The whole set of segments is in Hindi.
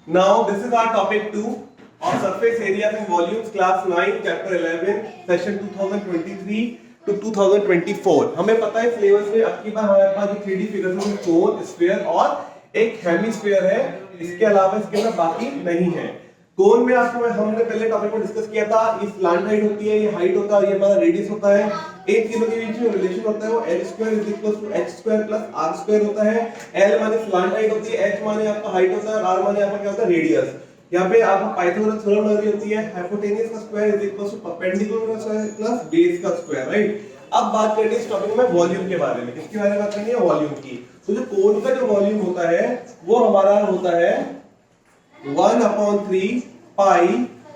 Now this is our topic 2 of surface areas and volumes, class 9, chapter 11, session 2023 to 2024. हमें पता है सिलेबस में अब की बार हमारे पास जो 3D फिगर्स में कोन, स्फीयर और एक हेमिस्फीयर है, इसके अलावा इसके अंदर बाकी नहीं है। कोन में आपको हमने पहले टॉपिक में डिस्कस किया था, ये स्लांट हाइट होती है, ये हाइट होता है और ये हमारा रेडियस होता है। इन तीनों के बीच में रिलेशन होता है वो L² = H² + R² होता है। L माने स्लांट हाइट होती है, H माने आपका हाइट होता है और R माने आपका क्या होता है रेडियस। यहाँ पे आपको पाइथागोरस थ्योरम लग रही होती है, हाइपोटेन्यूज का स्क्वायर = परपेंडिकुलर का स्क्वायर प्लस बेस का स्क्वायर, राइट। अब बात करते हैं इस टॉपिक में वॉल्यूम के बारे में। किसके बारे में बात करनी है? वॉल्यूम की। तो जो कोन का जो वॉल्यूम होता है वो हमारा होता है 1/3 पाई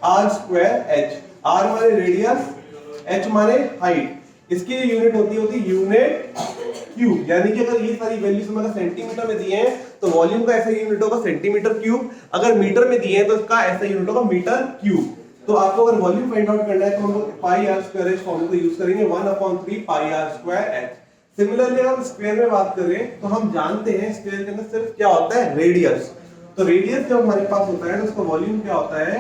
r² h। r माने रेडियस, h माने हाइट। इसकी यूनिट होती है यूनिट क्यूब, यानी कि अगर ये सारी वैल्यूज हमें सेंटीमीटर में दिए हैं तो वॉल्यूम का ऐसा यूनिट होगा सेंटीमीटर क्यूब, अगर मीटर में दिए हैं तो इसका ऐसा यूनिट होगा मीटर क्यूब। तो आपको अगर वॉल्यूम फाइंड आउट करना है तो हम लोग पाई r² h फॉर्मूला यूज करेंगे 1/3 पाई r² h। सिमिलरली अगर स्क्वायर में बात करें तो हम जानते हैं स्क्वायर के अंदर सिर्फ क्या होता है रेडियस। तो रेडियस जब हमारे पास होता है तो उसका वॉल्यूम क्या होता है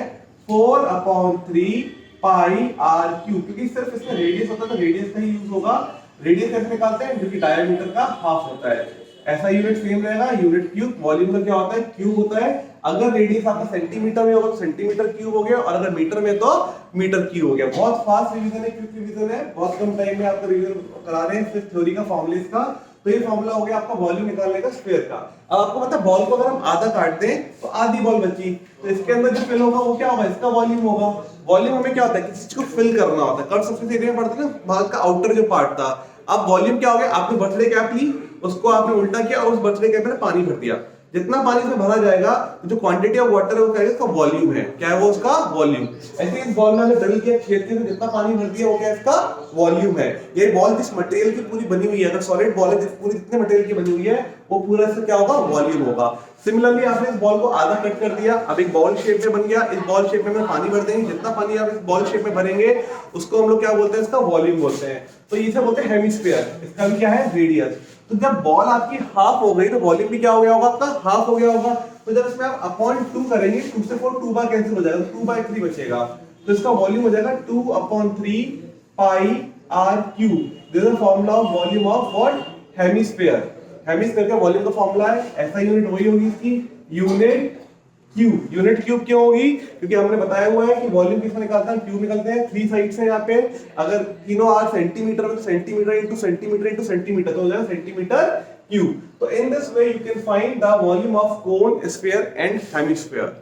4/3 पाई r³, क्योंकि सिर्फ इसमें रेडियस होता है तो रेडियस का ही यूज होगा। रेडियस कैसे निकालते हैं? जो कि डायमीटर का हाफ होता है। ऐसा यूनिट सेम रहेगा, यूनिट क्यूब। वॉल्यूम का क्या होता है? क्यूब होता है। अगर रेडियस आपका सेंटीमीटर में होगा तो सेंटीमीटर क्यूब हो गया, और अगर मीटर में तो मीटर क्यूब हो गया। बहुत फास्ट रिवीजन है, क्विक रिवीजन है, बहुत कम टाइम में आपको रिवीजन करा रहे हैं सिर्फ थ्योरी का, फॉर्मूलेस का। तो ये फॉर्मूला हो गया आपका वॉल्यूम निकालने का स्फीयर का। अब आपको पता है बॉल को अगर हम आधा काट दें तो आधी बॉल बची, तो इसके अंदर जो फिल होगा वो क्या होगा? इसका वॉल्यूम होगा। वॉल्यूम हमें क्या होता है? किसी चीज को फिल करना होता है। कर्व सरफेस एरिया में पढ़ते हैं ना, बाल का आउटर जो पार्ट था। अब वॉल्यूम क्या हो गया? आपने बर्थडे कैप ली, उसको आपने उल्टा किया और उस बर्थडे कैप में पानी भर दिया। जितना पानी इसमें भरा जाएगा, जो क्वांटिटी ऑफ वाटर है वो क्या है? इसका वॉल्यूम है। क्या है वो? उसका वॉल्यूम। ऐसे इस बॉल में हमने ड्रिल किया, छेद के जितना पानी भर दिया वो क्या है? इसका वॉल्यूम है। ये बॉल जिस मटेरियल की पूरी बनी हुई है, अगर सॉलिड बॉल है, जिस पूरी जितने मटेरियल की बनी हुई है वो पूरा इसका क्या होगा? वॉल्यूम होगा। सिमिलरली आपने इस बॉल को आधा कट कर दिया, अब एक बॉल शेप में बन गया। इस बॉल शेप में हम पानी भर देंगे, जितना पानी आप इस बॉल शेप में भरेंगे उसको हम लोग क्या बोलते हैं? इसका वॉल्यूम बोलते हैं। तो इसे बोलते हैं हेमिस्फीयर। इसका भी क्या है? रेडियस। तो जब बॉल आपकी हाफ हो गई तो वॉल्यूम भी क्या हो गया होगा? आपका हाफ हो गया होगा। तो जब इसमें आप अपॉन 2 करेंगे, 2 से 4 2 बार कैंसिल हो जाएगा, 2/3 बचेगा। तो इसका वॉल्यूम हो जाएगा 2/3 पाई r³। This is the formula of volume of what? Hemisphere. Hemisphere का वॉल्यूम का फार्मूला है, ऐसा यूनिट वही होगी इसकी, यूनिट क्यूब। यूनिट क्यूब क्यों होगी? क्योंकि हमने बताया हुआ है कि वॉल्यूम किसमें निकालते हैं? क्यूब निकलते हैं। 3 साइड्स हैं यहाँ पे, अगर तीनों आर सेंटीमीटर में तो centimetre into centimetre into centimetre, तो हो जाएगा सेंटीमीटर क्यूब। तो in this way you can find the volume of cone, sphere and hemisphere.